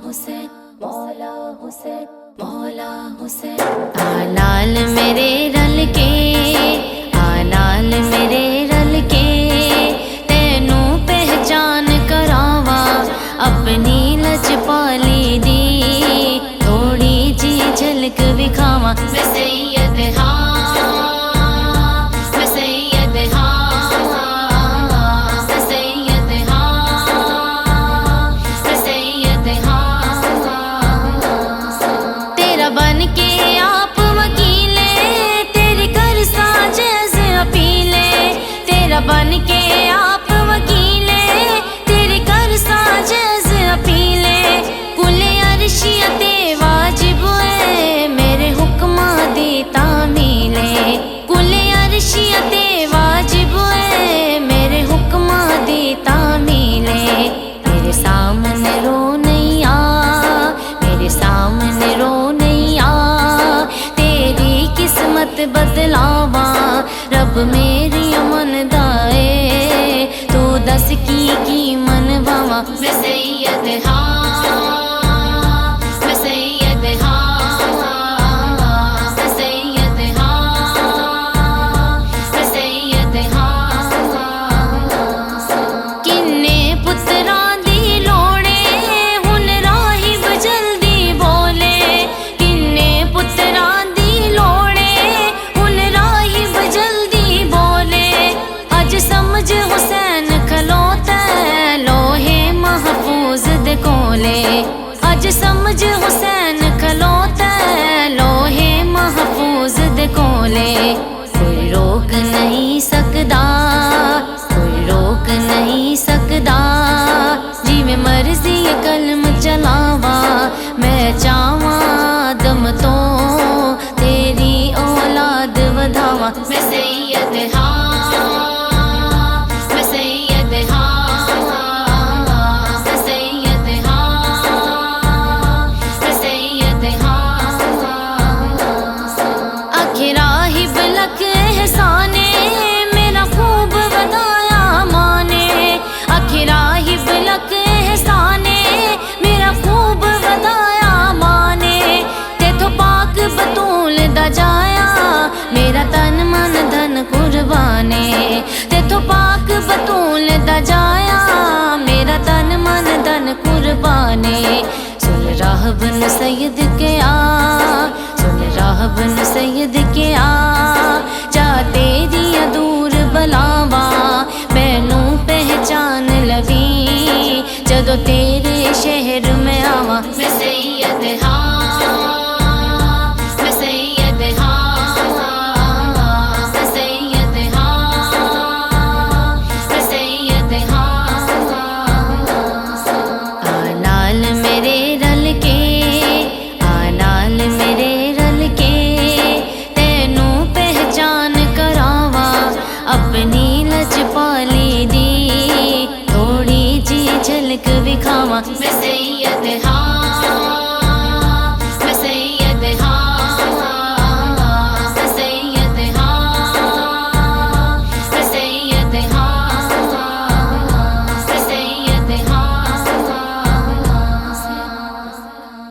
حسین مولا حسین مولا حسین آلال میرے رل کے آلال میرے رل کے تینوں پہچان کراوا اپنی لجپالی دی تھوڑی جی جھلک دکھاوا میں سید بن کے آپ وکیلے تیرے گھر ساجز اپیلے تیرا بن کے آپ وکیلے تیرے گھر ساجز اپیلے کل عرشیت واجب ہے میرے حکماں دی تعمیلے کل عرشیت واجب ہے میرے حکماں دی تعمیلے میرے سامنے رو نہیں آ میرے سامنے رو قسمت بدلاواں رب میری امن دائے تو دس کی منواواں میں سید میں سید میں سید میں سید کنے پتراں دی لوڑے ہن راہب جلدی بولے کنے پتراں سمجھ حسین کھلوتا ہے لوہے محفوظ دے کولے اج سمجھ حسین کھلوتا ہے لوہے محفوظ دے کولے کوئی روک نہیں سکدا کوئی روک نہیں سکدا جی میں مرضی قلم چلاوا میں چاہواں دم تو تیری اولاد ودھاواں میں سید راہب لک احسانے میرا خوب ودایا مانے آخر راہب لک احسانے میرا خوب ودایا مانے تیتھوں پاک بطول دا جایا میرا تن من دھن قربانے تیتھوں پاک بطول دا جایا میرا تن من دھن قربانے سن راہ بن سید کے آ سن راہ بن سید کے آ جا تیری دور بلاواں مینوں پہچان لوی جدو تیرے شہر میں آواں میں سید میں سید میں سید میں سید آلال میرے رل کے آلال میرے رل کے تینوں پہچان کراوا اپنی لجپالی دی تھوڑی جی جھلک دکھاواں میں سید